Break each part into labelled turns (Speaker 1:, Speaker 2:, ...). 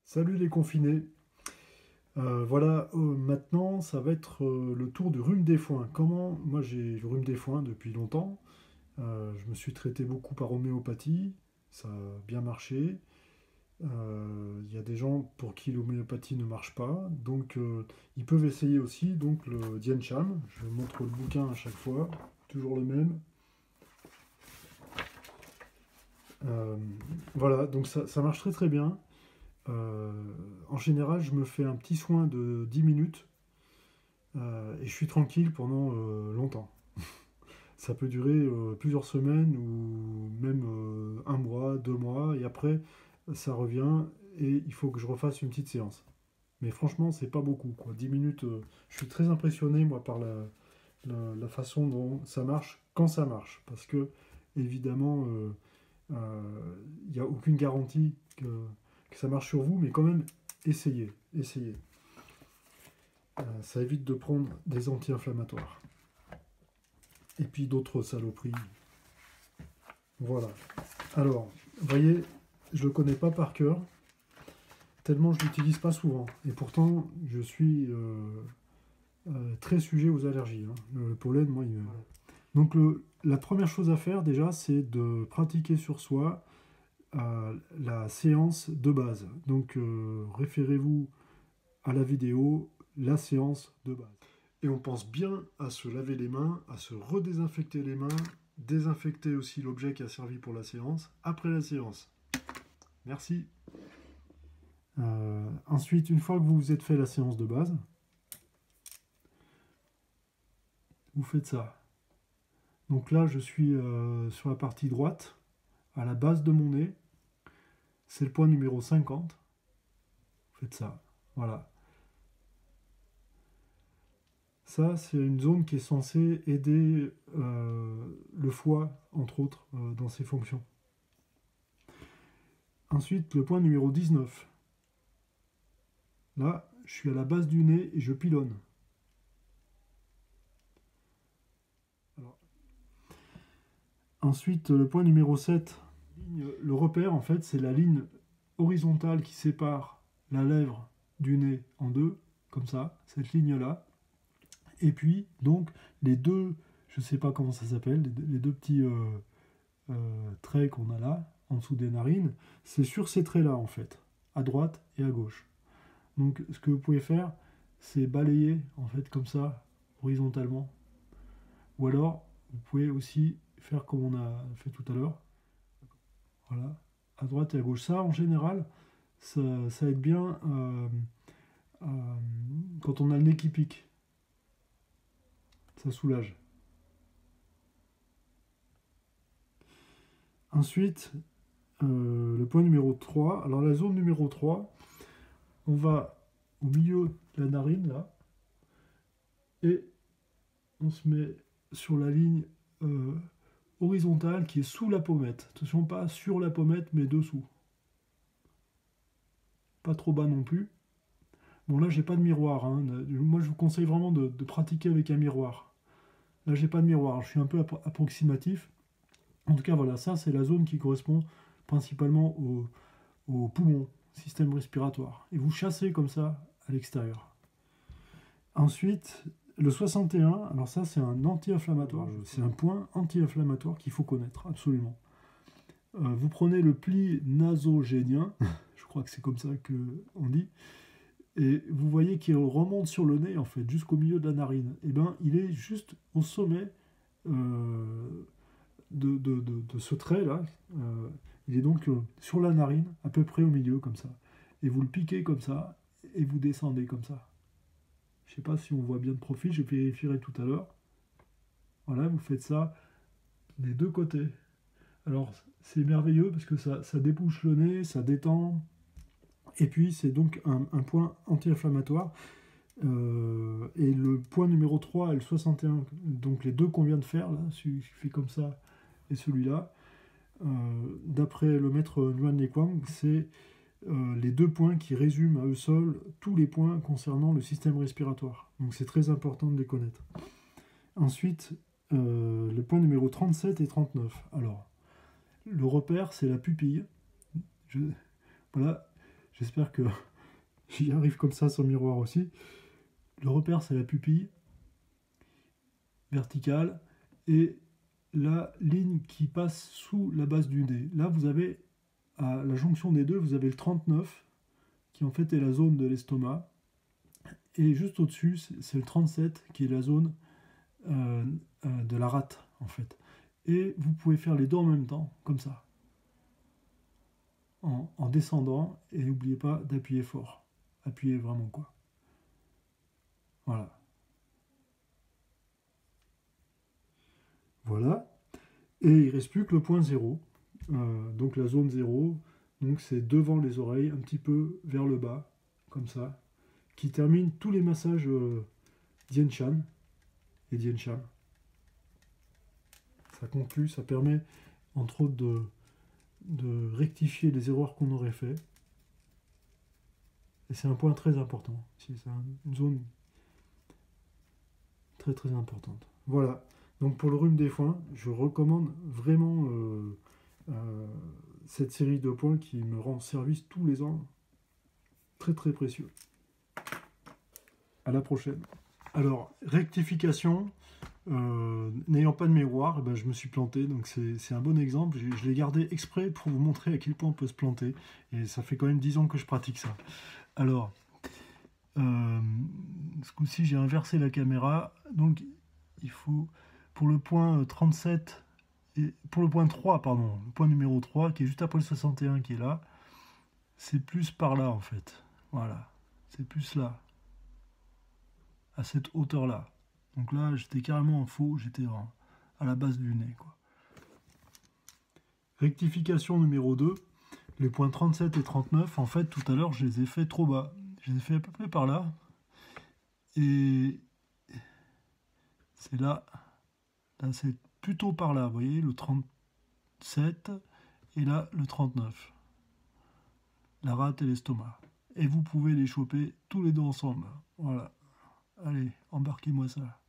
Speaker 1: Salut les confinés. Voilà, maintenant ça va être le tour du rhume des foins. Moi j'ai le rhume des foins depuis longtemps. Je me suis traité beaucoup par homéopathie, ça a bien marché. Il y a des gens pour qui l'homéopathie ne marche pas, donc ils peuvent essayer aussi. Donc le Dien Cham, je montre le bouquin à chaque fois, toujours le même. Euh, voilà, donc ça marche très très bien. Euh, En général, je me fais un petit soin de 10 minutes. Et je suis tranquille pendant longtemps. Ça peut durer plusieurs semaines ou même un mois, 2 mois, et après ça revient et il faut que je refasse une petite séance. Mais franchement, c'est pas beaucoup, quoi. 10 minutes, je suis très impressionné moi par la façon dont ça marche quand ça marche. Parce que évidemment, il n'y a aucune garantie que ça marche sur vous, mais quand même, essayez, essayez. Ça évite de prendre des anti-inflammatoires. Et puis d'autres saloperies. Voilà. Alors, vous voyez, je le connais pas par cœur, tellement je l'utilise pas souvent. Et pourtant, je suis très sujet aux allergies, hein. Le pollen, moi, donc la première chose à faire déjà, c'est de pratiquer sur soi la séance de base. Donc référez-vous à la vidéo, la séance de base. Et on pense bien à se laver les mains, à se redésinfecter les mains, désinfecter aussi l'objet qui a servi pour la séance, après la séance. Merci. Ensuite, une fois que vous vous êtes fait la séance de base, vous faites ça. Donc là, je suis sur la partie droite, à la base de mon nez. C'est le point numéro 50. Vous faites ça. Voilà. Ça, c'est une zone qui est censée aider le foie, entre autres, dans ses fonctions. Ensuite, le point numéro 19. Là, je suis à la base du nez et je pilonne. Alors, ensuite, le point numéro 7. Le repère, en fait, c'est la ligne horizontale qui sépare la lèvre du nez en deux, comme ça, cette ligne-là. Et puis, donc, les deux, je ne sais pas comment ça s'appelle, les deux petits traits qu'on a là, en dessous des narines, c'est sur ces traits-là, en fait, à droite et à gauche. Donc, ce que vous pouvez faire, c'est balayer, en fait, comme ça, horizontalement. Ou alors, vous pouvez aussi faire comme on a fait tout à l'heure. Voilà, à droite et à gauche. Ça, en général, ça aide bien euh, quand on a le nez qui pique. Ça soulage. Ensuite, le point numéro 3. Alors la zone numéro 3, on va au milieu de la narine, là, et on se met sur la ligne horizontale qui est sous la pommette. Attention, pas sur la pommette, mais dessous. Pas trop bas non plus. Bon, là, j'ai pas de miroir, hein. Moi, je vous conseille vraiment de pratiquer avec un miroir. Là, j'ai pas de miroir, je suis un peu approximatif. En tout cas, voilà, ça, c'est la zone qui correspond principalement au poumon, système respiratoire. Et vous chassez comme ça à l'extérieur. Ensuite, le 61, alors ça, c'est un anti-inflammatoire. C'est un point anti-inflammatoire qu'il faut connaître, absolument. Vous prenez le pli nasogénien, je crois que c'est comme ça qu'on dit, et vous voyez qu'il remonte sur le nez, en fait, jusqu'au milieu de la narine. Et bien, il est juste au sommet de ce trait-là. Il est donc sur la narine, à peu près au milieu, comme ça. Et vous le piquez comme ça, et vous descendez comme ça. Je ne sais pas si on voit bien de profil, je vérifierai tout à l'heure. Voilà, vous faites ça des deux côtés. Alors, c'est merveilleux parce que ça débouche le nez, ça détend. Et puis, c'est donc un point anti-inflammatoire. Et le point numéro 3 et le 61, donc les deux qu'on vient de faire, là, celui qui fait comme ça et celui-là, d'après le maître Nguyen Li Quang, c'est les deux points qui résument à eux seuls tous les points concernant le système respiratoire. Donc c'est très important de les connaître. Ensuite, le point numéro 37 et 39. Alors, le repère, c'est la pupille. Voilà, J'espère que j'y arrive comme ça sans miroir aussi. Le repère, c'est la pupille verticale et la ligne qui passe sous la base du nez. Là, vous avez, à la jonction des deux, vous avez le 39, qui en fait est la zone de l'estomac. Et juste au-dessus, c'est le 37, qui est la zone de la rate, en fait. Et vous pouvez faire les deux en même temps, comme ça, en descendant, et n'oubliez pas d'appuyer fort. Appuyez vraiment, quoi. Voilà. Voilà. Et il ne reste plus que le point 0. Donc la zone 0, donc c'est devant les oreilles, un petit peu vers le bas, comme ça, qui termine tous les massages Dien Shan et Dien Shan. Ça conclut, ça permet entre autres de rectifier les erreurs qu'on aurait fait. Et c'est un point très important. C'est une zone très très importante. Voilà. Donc pour le rhume des foins, je recommande vraiment cette série de points qui me rend service tous les ans. Très très précieux. À la prochaine. Alors, rectification, n'ayant pas de miroir, ben, je me suis planté, donc c'est un bon exemple. Je l'ai gardé exprès pour vous montrer à quel point on peut se planter. Et ça fait quand même 10 ans que je pratique ça. Alors, ce coup-ci, j'ai inversé la caméra. Donc, il faut, pour le point 37, et pour le point 3, pardon, le point numéro 3, qui est juste après le 61 qui est là, c'est plus par là en fait. Voilà, c'est plus là, à cette hauteur-là. Donc là, j'étais carrément en faux, j'étais à la base du nez, quoi. Rectification numéro 2, les points 37 et 39, en fait, tout à l'heure, je les ai fait trop bas. Je les ai fait à peu près par là. Et c'est là, c'est plutôt par là, vous voyez, le 37 et là, le 39. La rate et l'estomac. Et vous pouvez les choper tous les deux ensemble. Voilà. Allez, embarquez-moi ça.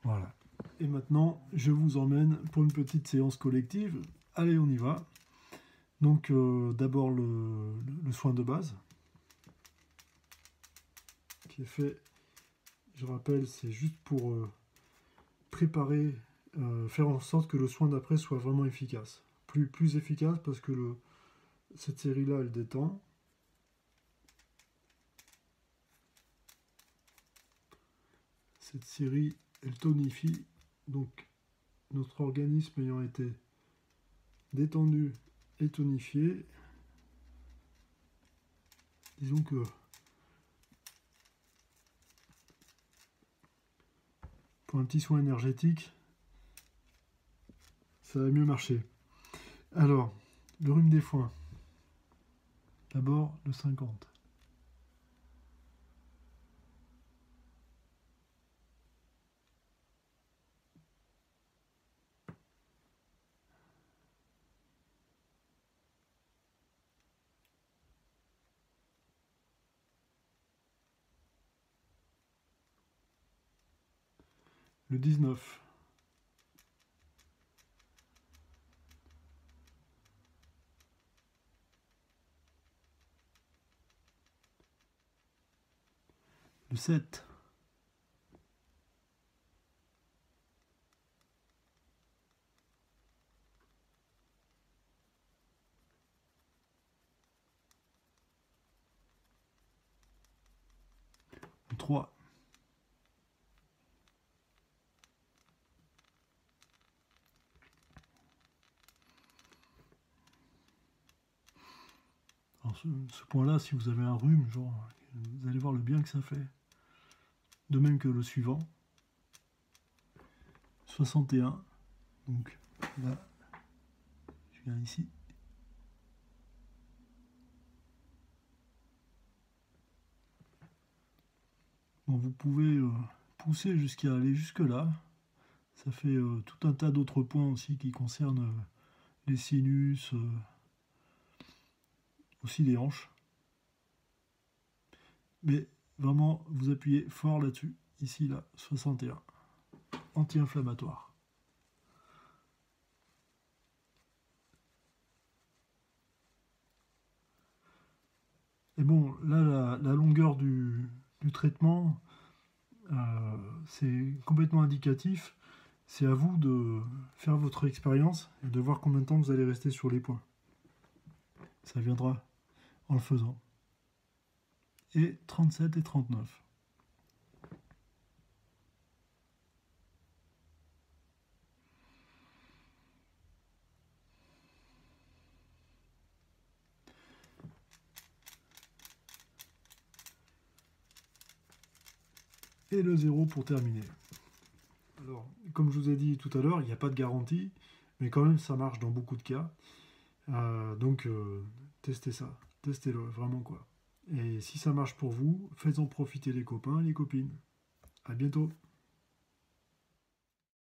Speaker 1: Voilà. Et maintenant, je vous emmène pour une petite séance collective. Allez, on y va. Donc, d'abord le soin de base, qui est fait, je rappelle, c'est juste pour préparer, faire en sorte que le soin d'après soit vraiment efficace. Plus efficace parce que cette série-là, elle détend. Cette série, elle tonifie. Donc, notre organisme ayant été détendu et tonifié, disons que pour un petit soin énergétique, ça va mieux marcher. Alors, le rhume des foins. D'abord, le 50. Le 19. Le 7. Le 3. Alors ce point-là, si vous avez un rhume, genre, vous allez voir le bien que ça fait. De même que le suivant. 61. Donc là, je viens ici. Bon, vous pouvez pousser jusqu'à aller jusque là. Ça fait tout un tas d'autres points aussi qui concernent les sinus, aussi les hanches. Mais vraiment, vous appuyez fort là-dessus. Ici, là, 61. Anti-inflammatoire. Et bon, là, la longueur du traitement, c'est complètement indicatif. C'est à vous de faire votre expérience et de voir combien de temps vous allez rester sur les points. Ça viendra en le faisant. Et 37 et 39. Et le 0 pour terminer. Alors, comme je vous ai dit tout à l'heure, il n'y a pas de garantie, mais quand même ça marche dans beaucoup de cas. Donc, testez ça, testez-le, vraiment quoi. Et si ça marche pour vous, faites-en profiter les copains et les copines. À bientôt.